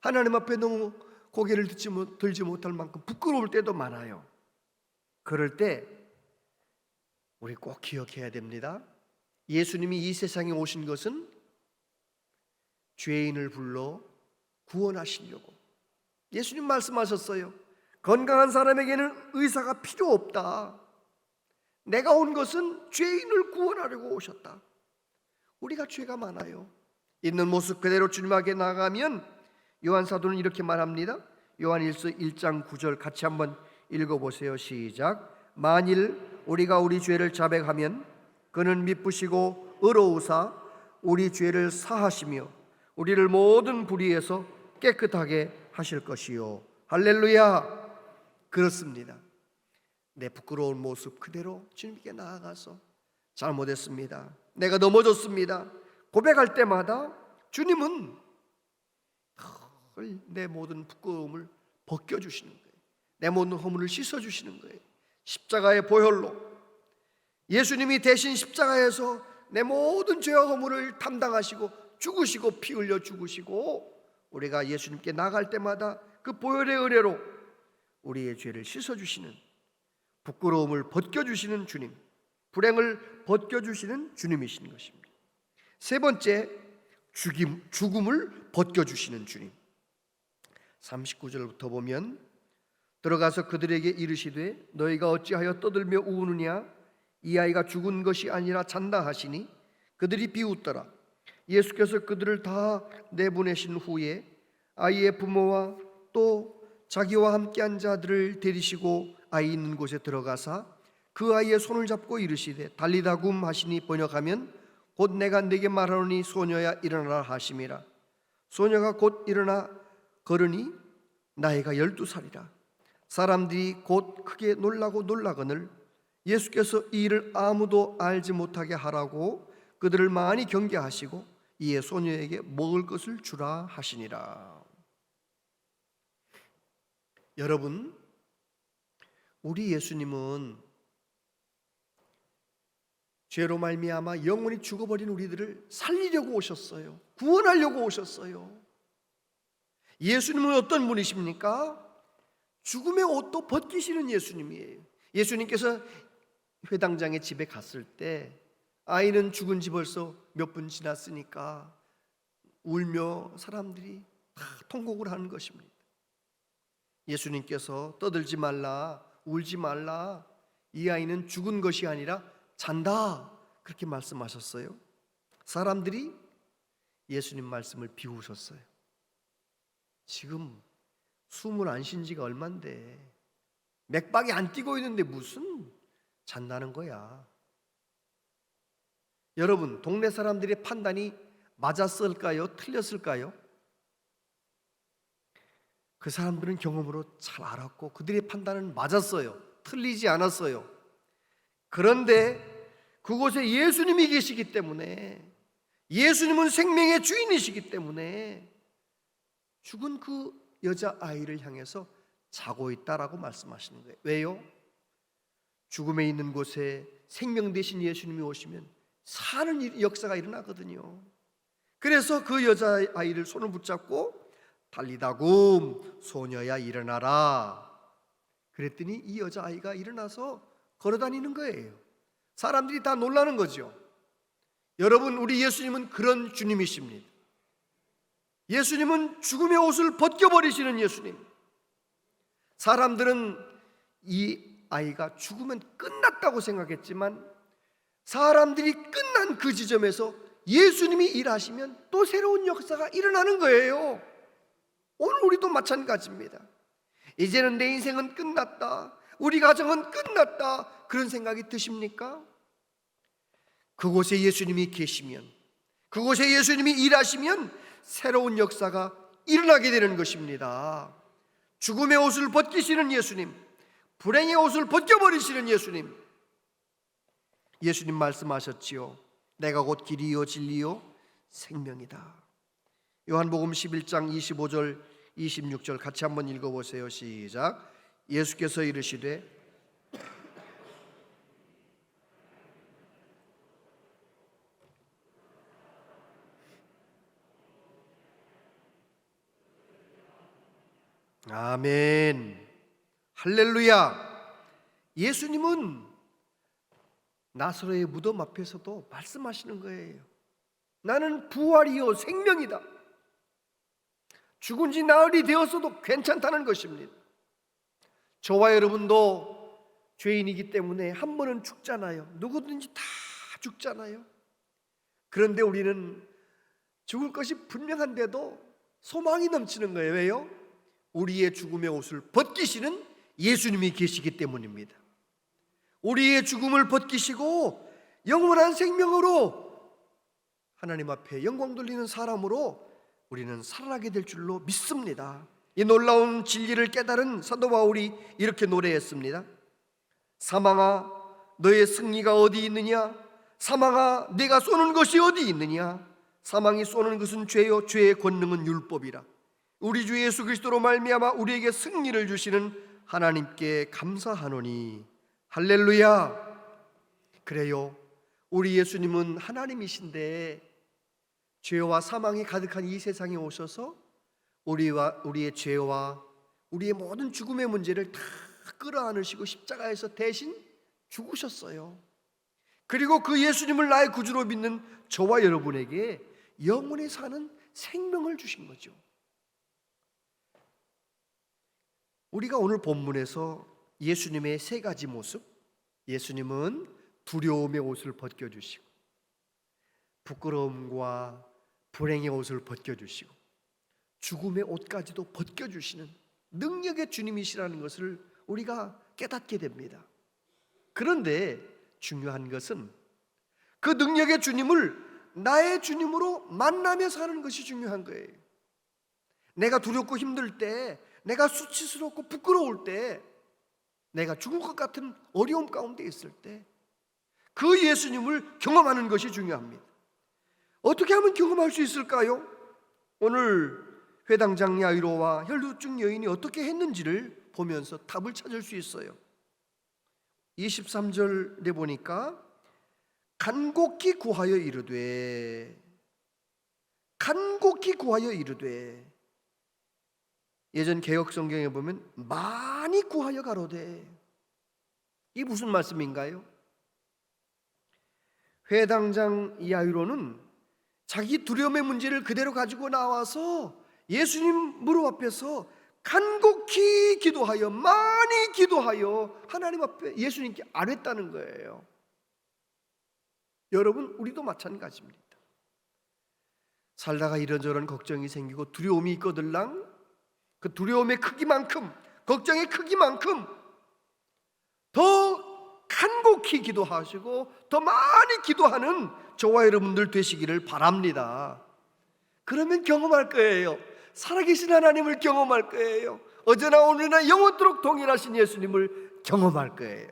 하나님 앞에 너무 고개를 들지 못할 만큼 부끄러울 때도 많아요. 그럴 때 우리 꼭 기억해야 됩니다. 예수님이 이 세상에 오신 것은 죄인을 불러 구원하시려고. 예수님 말씀하셨어요. 건강한 사람에게는 의사가 필요 없다. 내가 온 것은 죄인을 구원하려고 오셨다. 우리가 죄가 많아요. 있는 모습 그대로 주님 앞에 나가면 요한 사도는 이렇게 말합니다. 요한일서 1장 9절 같이 한번 읽어보세요. 시작. 만일 우리가 우리 죄를 자백하면 그는 미쁘시고 의로우사 우리 죄를 사하시며 우리를 모든 불의에서 깨끗하게 하실 것이요. 할렐루야. 그렇습니다. 내 부끄러운 모습 그대로 주님께 나아가서 잘못했습니다, 내가 넘어졌습니다 고백할 때마다 주님은 내 모든 부끄러움을 벗겨주시는 거예요. 내 모든 허물을 씻어주시는 거예요. 십자가의 보혈로 예수님이 대신 십자가에서 내 모든 죄와 허물을 담당하시고 죽으시고 피 흘려 죽으시고 우리가 예수님께 나갈 때마다 그 보혈의 은혜로 우리의 죄를 씻어주시는, 부끄러움을 벗겨주시는 주님, 불행을 벗겨주시는 주님이신 것입니다. 세 번째, 죽음을 벗겨주시는 주님. 39절부터 보면 들어가서 그들에게 이르시되 너희가 어찌하여 떠들며 우느냐, 이 아이가 죽은 것이 아니라 잔다 하시니 그들이 비웃더라. 예수께서 그들을 다 내보내신 후에 아이의 부모와 또 자기와 함께한 자들을 데리시고 아이 있는 곳에 들어가사 그 아이의 손을 잡고 이르시되 달리다 굼 하시니 번역하면 곧 내가 네게 말하노니 소녀야 일어나라 하심이라. 소녀가 곧 일어나 걸으니 나이가 12살이라. 사람들이 곧 크게 놀라거늘 예수께서 이 일을 아무도 알지 못하게 하라고 그들을 많이 경계하시고 이에 소녀에게 먹을 것을 주라 하시니라. 여러분, 우리 예수님은 죄로 말미암아 영원히 죽어버린 우리들을 살리려고 오셨어요. 구원하려고 오셨어요. 예수님은 어떤 분이십니까? 죽음의 옷도 벗기시는 예수님이에요. 예수님께서 회당장의 집에 갔을 때 아이는 죽은 지 벌써 몇 분 지났으니까 울며 사람들이 다 통곡을 하는 것입니다. 예수님께서 떠들지 말라, 울지 말라, 이 아이는 죽은 것이 아니라 잔다, 그렇게 말씀하셨어요. 사람들이 예수님 말씀을 비웃었어요. 지금 숨을 안 쉰 지가 얼만데, 맥박이 안 뛰고 있는데 무슨 잔다는 거야. 여러분, 동네 사람들의 판단이 맞았을까요? 틀렸을까요? 그 사람들은 경험으로 잘 알았고 그들의 판단은 맞았어요. 틀리지 않았어요. 그런데 그곳에 예수님이 계시기 때문에, 예수님은 생명의 주인이시기 때문에 죽은 그 여자아이를 향해서 자고 있다라고 말씀하시는 거예요. 왜요? 죽음에 있는 곳에 생명 대신 예수님이 오시면 사는 역사가 일어나거든요. 그래서 그 여자아이를 손을 붙잡고 달리다굼 소녀야 일어나라 그랬더니 이 여자아이가 일어나서 걸어다니는 거예요. 사람들이 다 놀라는 거죠. 여러분, 우리 예수님은 그런 주님이십니다. 예수님은 죽음의 옷을 벗겨버리시는 예수님. 사람들은 이 아이가 죽으면 끝났다고 생각했지만 사람들이 끝난 그 지점에서 예수님이 일하시면 또 새로운 역사가 일어나는 거예요. 오늘 우리도 마찬가지입니다. 이제는 내 인생은 끝났다, 우리 가정은 끝났다, 그런 생각이 드십니까? 그곳에 예수님이 계시면, 그곳에 예수님이 일하시면 새로운 역사가 일어나게 되는 것입니다. 죽음의 옷을 벗기시는 예수님, 불행의 옷을 벗겨버리시는 예수님. 예수님 말씀하셨지요. 내가 곧 길이요 진리요 생명이다. 요한복음 11장 25절 26절 같이 한번 읽어보세요. 시작. 예수께서 이르시되 아멘, 할렐루야. 예수님은 나사로의 무덤 앞에서도 말씀하시는 거예요. 나는 부활이요 생명이다. 죽은 지 나흘이 되었어도 괜찮다는 것입니다. 저와 여러분도 죄인이기 때문에 한 번은 죽잖아요. 누구든지 다 죽잖아요. 그런데 우리는 죽을 것이 분명한데도 소망이 넘치는 거예요. 왜요? 우리의 죽음의 옷을 벗기시는 예수님이 계시기 때문입니다. 우리의 죽음을 벗기시고 영원한 생명으로 하나님 앞에 영광 돌리는 사람으로 우리는 살아나게 될 줄로 믿습니다. 이 놀라운 진리를 깨달은 사도 바울이 이렇게 노래했습니다. 사망아 너의 승리가 어디 있느냐? 사망아 네가 쏘는 것이 어디 있느냐? 사망이 쏘는 것은 죄요 죄의 권능은 율법이라. 우리 주 예수 그리스도로 말미암아 우리에게 승리를 주시는 하나님께 감사하노니. 할렐루야. 그래요, 우리 예수님은 하나님이신데 죄와 사망이 가득한 이 세상에 오셔서 우리의 죄와 우리의 모든 죽음의 문제를 다 끌어안으시고 십자가에서 대신 죽으셨어요. 그리고 그 예수님을 나의 구주로 믿는 저와 여러분에게 영원히 사는 생명을 주신 거죠. 우리가 오늘 본문에서 예수님의 세 가지 모습, 예수님은 두려움의 옷을 벗겨주시고 부끄러움과 불행의 옷을 벗겨주시고 죽음의 옷까지도 벗겨주시는 능력의 주님이시라는 것을 우리가 깨닫게 됩니다. 그런데 중요한 것은 그 능력의 주님을 나의 주님으로 만나며 사는 것이 중요한 거예요. 내가 두렵고 힘들 때, 내가 수치스럽고 부끄러울 때, 내가 죽을 것 같은 어려움 가운데 있을 때 그 예수님을 경험하는 것이 중요합니다. 어떻게 하면 경험할 수 있을까요? 오늘 회당장 야이로와 혈루증 여인이 어떻게 했는지를 보면서 답을 찾을 수 있어요. 23절에 보니까 간곡히 구하여 이르되, 간곡히 구하여 이르되, 예전 개역 성경에 보면 많이 구하여 가로되. 이 무슨 말씀인가요? 회당장 야이로는 자기 두려움의 문제를 그대로 가지고 나와서 예수님 무릎 앞에서 간곡히 기도하여, 많이 기도하여 하나님 앞에 예수님께 아뢰었다는 거예요. 여러분, 우리도 마찬가지입니다. 살다가 이런저런 걱정이 생기고 두려움이 있거들랑 그 두려움의 크기만큼, 걱정의 크기만큼 더 간곡히 기도하시고 더 많이 기도하는 저와 여러분들 되시기를 바랍니다. 그러면 경험할 거예요. 살아계신 하나님을 경험할 거예요. 어제나 오늘나 영원토록 동일하신 예수님을 경험할 거예요.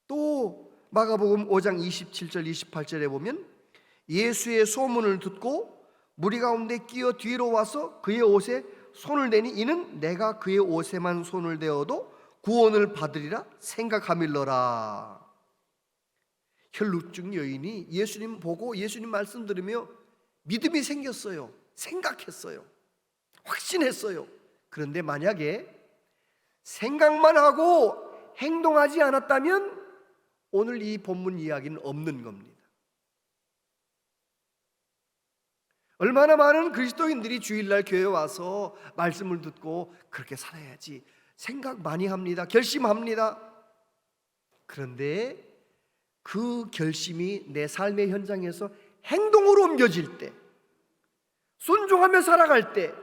또 마가복음 5장 27절 28절에 보면 예수의 소문을 듣고 무리 가운데 끼어 뒤로 와서 그의 옷에 손을 대니 이는 내가 그의 옷에만 손을 대어도 구원을 받으리라 생각함일러라. 혈루증 여인이 예수님 보고 예수님 말씀 들으며 믿음이 생겼어요. 생각했어요. 확신했어요. 그런데 만약에 생각만 하고 행동하지 않았다면 오늘 이 본문 이야기는 없는 겁니다. 얼마나 많은 그리스도인들이 주일날 교회에 와서 말씀을 듣고 그렇게 살아야지 생각 많이 합니다. 결심합니다. 그런데 그 결심이 내 삶의 현장에서 행동으로 옮겨질 때, 순종하며 살아갈 때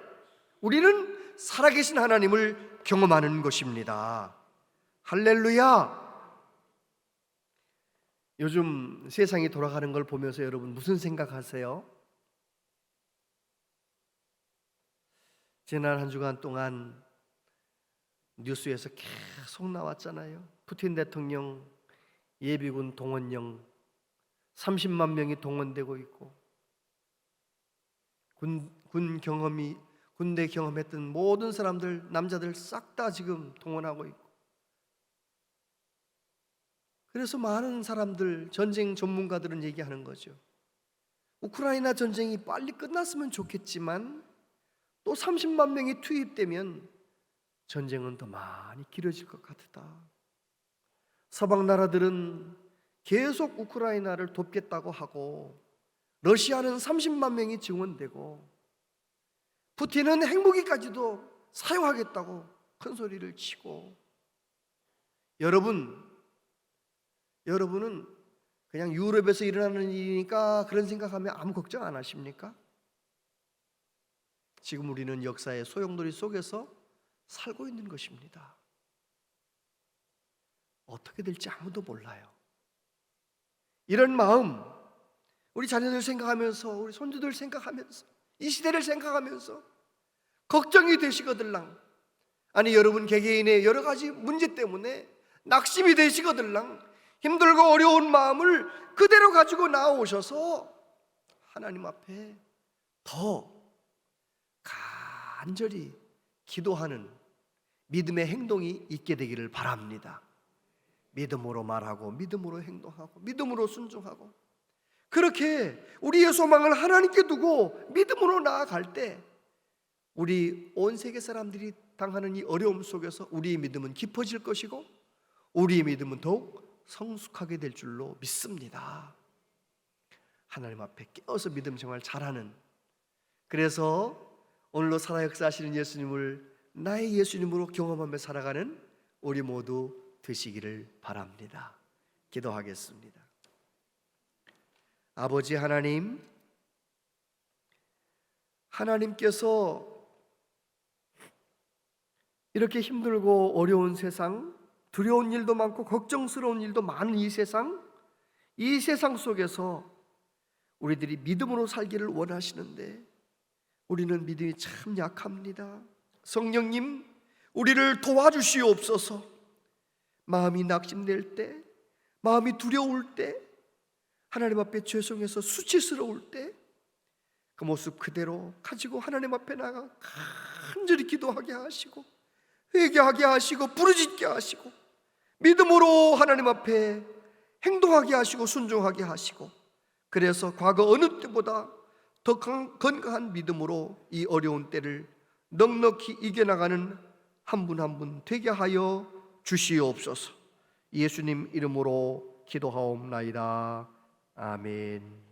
우리는 살아계신 하나님을 경험하는 것입니다. 할렐루야. 요즘 세상이 돌아가는 걸 보면서 여러분 무슨 생각하세요? 지난 한 주간 동안 뉴스에서 계속 나왔잖아요. 푸틴 대통령 예비군 동원령 30만 명이 동원되고 있고 군대 경험했던 모든 사람들, 남자들 싹 다 지금 동원하고 있고, 그래서 많은 사람들, 전쟁 전문가들은 얘기하는 거죠. 우크라이나 전쟁이 빨리 끝났으면 좋겠지만 또 30만 명이 투입되면 전쟁은 더 많이 길어질 것 같다. 서방 나라들은 계속 우크라이나를 돕겠다고 하고 러시아는 30만 명이 지원되고 푸틴은 핵무기까지도 사용하겠다고 큰 소리를 치고, 여러분은 그냥 유럽에서 일어나는 일이니까 그런 생각하면 아무 걱정 안 하십니까? 지금 우리는 역사의 소용돌이 속에서 살고 있는 것입니다. 어떻게 될지 아무도 몰라요. 이런 마음, 우리 자녀들 생각하면서, 우리 손주들 생각하면서, 이 시대를 생각하면서 걱정이 되시거들랑, 아니 여러분 개개인의 여러 가지 문제 때문에 낙심이 되시거들랑 힘들고 어려운 마음을 그대로 가지고 나오셔서 하나님 앞에 더 간절히 기도하는 믿음의 행동이 있게 되기를 바랍니다. 믿음으로 말하고 믿음으로 행동하고 믿음으로 순종하고, 그렇게 우리의 소망을 하나님께 두고 믿음으로 나아갈 때 우리 온 세계 사람들이 당하는 이 어려움 속에서 우리의 믿음은 깊어질 것이고 우리의 믿음은 더욱 성숙하게 될 줄로 믿습니다. 하나님 앞에 깨어서 믿음 생활 잘하는, 그래서 오늘로 살아 역사하시는 예수님을 나의 예수님으로 경험하며 살아가는 우리 모두 되시기를 바랍니다. 기도하겠습니다. 아버지 하나님, 하나님께서 이렇게 힘들고 어려운 세상, 두려운 일도 많고 걱정스러운 일도 많은 이 세상 속에서 우리들이 믿음으로 살기를 원하시는데 우리는 믿음이 참 약합니다. 성령님, 우리를 도와주시옵소서. 마음이 낙심될 때, 마음이 두려울 때, 하나님 앞에 죄송해서 수치스러울 때 그 모습 그대로 가지고 하나님 앞에 나가 간절히 기도하게 하시고 회개하게 하시고 부르짖게 하시고 믿음으로 하나님 앞에 행동하게 하시고 순종하게 하시고, 그래서 과거 어느 때보다 더 건강한 믿음으로 이 어려운 때를 넉넉히 이겨나가는 한 분 한 분 되게 하여 주시옵소서. 예수님 이름으로 기도하옵나이다. 아멘.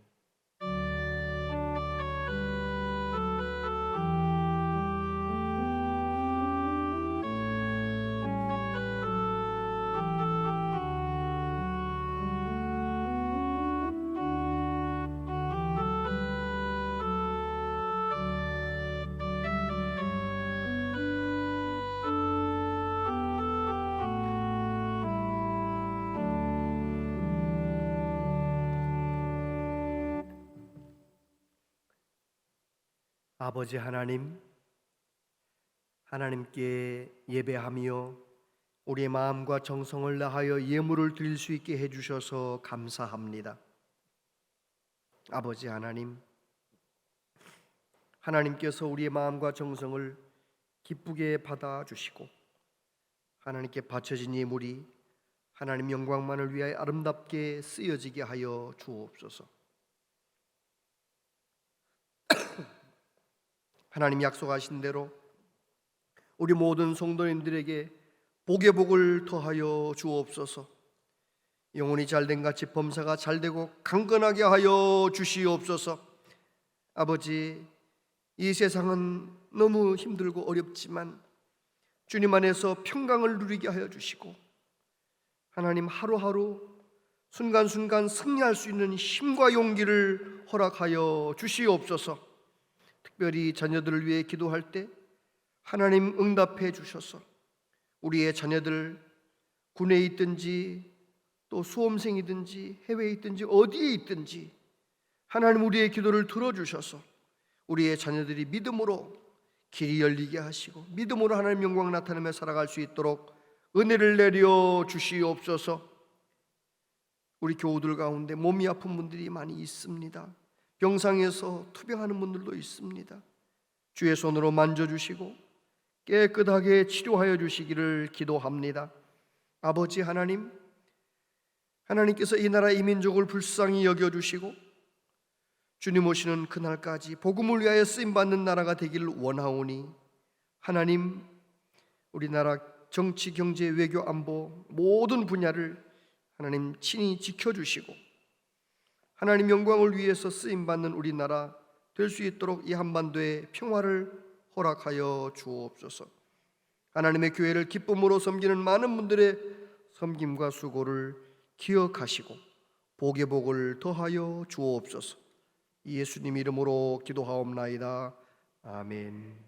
아버지 하나님, 하나님께 예배하며 우리의 마음과 정성을 다하여 예물을 드릴 수 있게 해주셔서 감사합니다. 아버지 하나님, 하나님께서 우리의 마음과 정성을 기쁘게 받아주시고 하나님께 바쳐진 예물이 하나님 영광만을 위하여 아름답게 쓰여지게 하여 주옵소서. 하나님 약속하신 대로 우리 모든 성도님들에게 복의 복을 더하여 주옵소서. 영혼이 잘된 같이 범사가 잘되고 강건하게 하여 주시옵소서. 아버지, 이 세상은 너무 힘들고 어렵지만 주님 안에서 평강을 누리게 하여 주시고 하나님 하루하루 순간순간 승리할 수 있는 힘과 용기를 허락하여 주시옵소서. 특별히 자녀들을 위해 기도할 때 하나님 응답해 주셔서 우리의 자녀들 군에 있든지 또 수험생이든지 해외에 있든지 어디에 있든지 하나님 우리의 기도를 들어주셔서 우리의 자녀들이 믿음으로 길이 열리게 하시고 믿음으로 하나님 영광 나타내며 살아갈 수 있도록 은혜를 내려 주시옵소서. 우리 교우들 가운데 몸이 아픈 분들이 많이 있습니다. 병상에서 투병하는 분들도 있습니다. 주의 손으로 만져주시고 깨끗하게 치료하여 주시기를 기도합니다. 아버지 하나님, 하나님께서 이 나라 이 민족을 불쌍히 여겨주시고 주님 오시는 그날까지 복음을 위하여 쓰임받는 나라가 되기를 원하오니 하나님, 우리나라 정치, 경제, 외교, 안보 모든 분야를 하나님 친히 지켜주시고 하나님 영광을 위해서 쓰임받는 우리나라 될 수 있도록 이 한반도의 평화를 허락하여 주옵소서. 하나님의 교회를 기쁨으로 섬기는 많은 분들의 섬김과 수고를 기억하시고 복의 복을 더하여 주옵소서. 예수님 이름으로 기도하옵나이다. 아멘.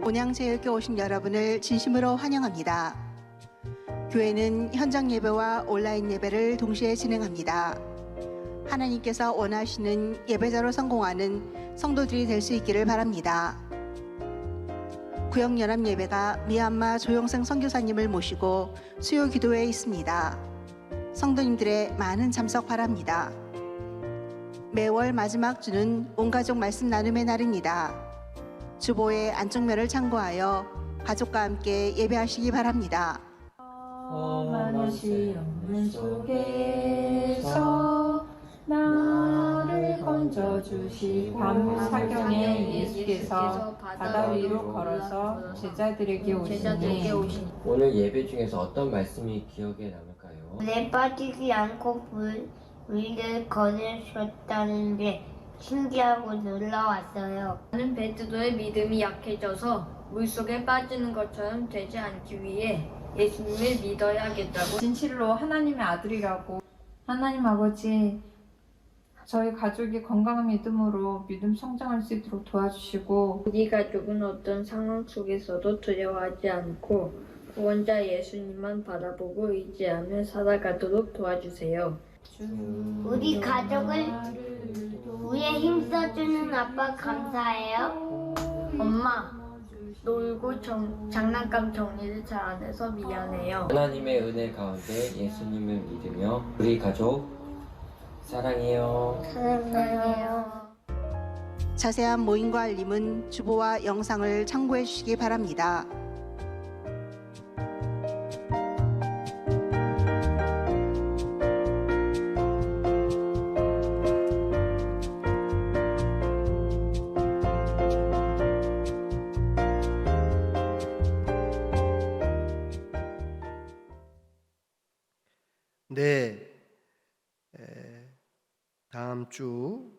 본향제일교 오신 여러분을 진심으로 환영합니다. 교회는 현장 예배와 온라인 예배를 동시에 진행합니다. 하나님께서 원하시는 예배자로 성공하는 성도들이 될 수 있기를 바랍니다. 구역연합 예배가 미얀마 조영생 선교사님을 모시고 수요 기도회에 있습니다. 성도님들의 많은 참석 바랍니다. 매월 마지막 주는 온가족 말씀 나눔의 날입니다. 주보의 안쪽면을 참고하여 가족과 함께 예배하시기 바랍니다. 험한 없는 속에서 나를 건져주시고 사경에 예수께서 바다 위로 걸어서 제자들에게 오시니 오늘 예배 중에서 어떤 말씀이 기억에 남을까요? 물에 빠지지 않고 위를 걸으셨다는 게 신기하고 놀라웠어요. 나는 베드로의 믿음이 약해져서 물속에 빠지는 것처럼 되지 않기 위해 예수님을 믿어야겠다고. 진실로 하나님의 아들이라고. 하나님 아버지, 저희 가족이 건강한 믿음으로 믿음 성장할 수 있도록 도와주시고 우리 가족은 어떤 상황 속에서도 두려워하지 않고 구원자 예수님만 바라보고 의지하며 살아가도록 도와주세요. 우리 가족을 위해 힘써주는 아빠 감사해요. 엄마, 놀고 장난감 정리를 잘 안 해서 미안해요. 하나님의 은혜 가운데 예수님을 믿으며 우리 가족 사랑해요. 사랑해요. 자세한 모임과 알림은 주보와 영상을 참고해 주시기 바랍니다. 네, 다음 주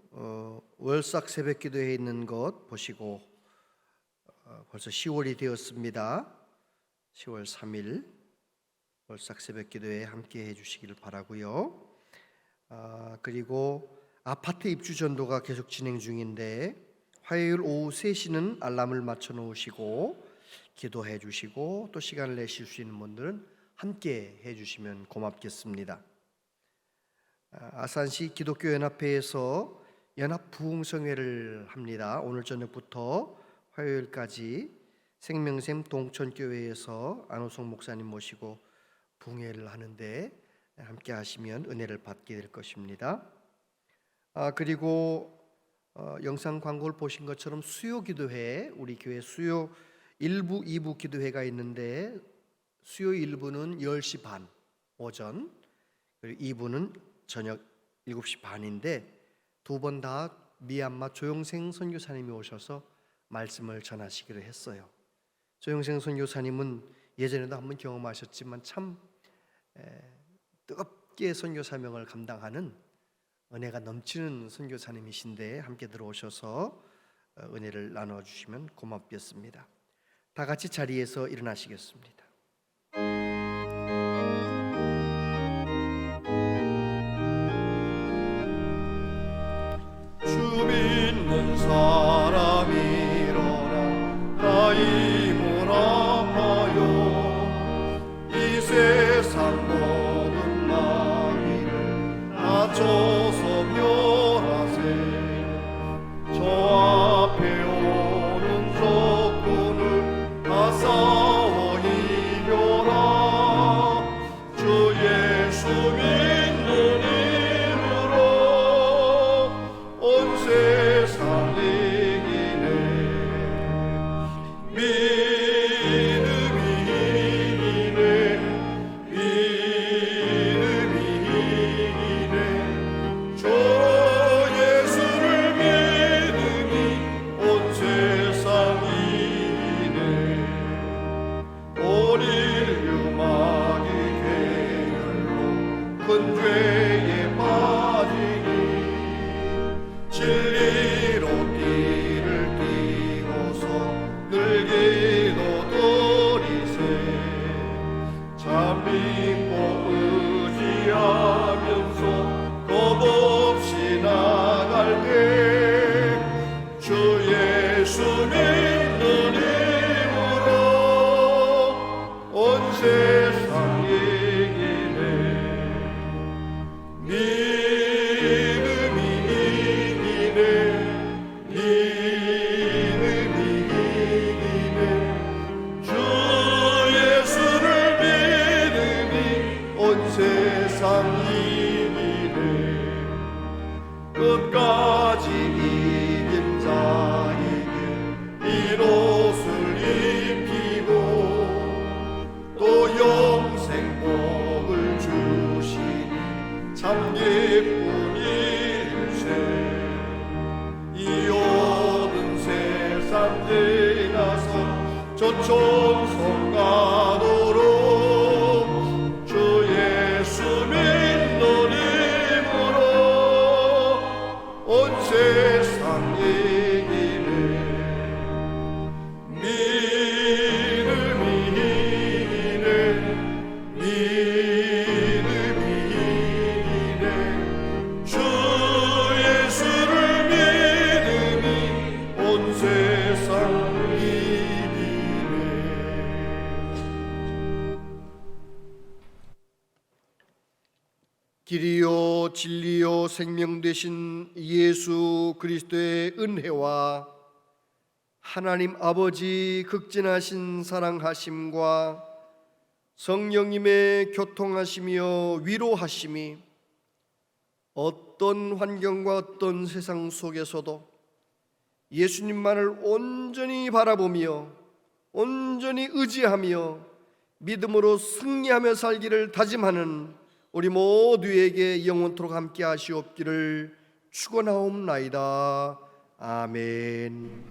월삭 새벽기도에 있는 것 보시고 벌써 10월이 되었습니다. 10월 3일 월삭 새벽기도에 함께 해주시기를 바라고요. 그리고 아파트 입주 전도가 계속 진행 중인데 화요일 오후 3시는 알람을 맞춰 놓으시고 기도해 주시고 또 시간을 내실 수 있는 분들은 함께 해주시면 고맙겠습니다. 아산시 기독교연합회에서 연합 부흥성회를 합니다. 오늘 저녁부터 화요일까지 생명샘 동천교회에서 안호성 목사님 모시고 부흥회를 하는데 함께 하시면 은혜를 받게 될 것입니다. 그리고 영상 광고를 보신 것처럼 수요 기도회, 우리 교회 수요 1부, 2부 기도회가 있는데 수요 1부는 10시 반 오전, 그리고 2부는 저녁 7시 반인데 두 번 다 미얀마 조영생 선교사님이 오셔서 말씀을 전하시기로 했어요. 조영생 선교사님은 예전에도 한번 경험하셨지만 참 뜨겁게 선교 사명을 감당하는 은혜가 넘치는 선교사님이신데 함께 들어오셔서 은혜를 나눠주시면 고맙겠습니다. 다 같이 자리에서 일어나시겠습니다. 주 믿는 사람이 일어나 나 힘을 아파요. 이 세상 모든 마귀를 낮춰서 멸하세. 저 앞에 오는 적군을 다 싸워 이겨라. 주 예수 믿는 힘으로 온 세상 이기네. 믿음이 이기네. 믿음이 이기네. 주 예수를 믿음이 온 세상 이기네. 온 인류 마귀 계열로 큰 죄에 빠지니 진리로 띠를 띠고서 늘 기도드리세. 참 믿고 의지하면서 겁없이 나갈게. 주 예수 믿는 힘으로 온 세상 이기네. 믿음이 이기네. 믿음이 이기네. 주 예수를 믿음이 온 세상 이기네. 끝까지 이긴 자에게 이 옷을 입히고 또 영생 복을 주시니 참 기쁜 일세. 이 오는 세상 지나서 저 천성 가도록 주 예수 믿는 힘으로 온 세상 이기네. 믿음이 이기네. 믿음이 이기네. 주 예수를 믿음이 온 세상 이기네. 길이요 진리요 생명 되신 예수 그리스도의 은혜와 하나님 아버지 극진하신 사랑하심과 성령님의 교통하시며 위로하심이 어떤 환경과 어떤 세상 속에서도 예수님만을 온전히 바라보며 온전히 의지하며 믿음으로 승리하며 살기를 다짐하는 우리 모두에게 영원토록 함께 하시옵기를 축원하옵나이다. 아멘.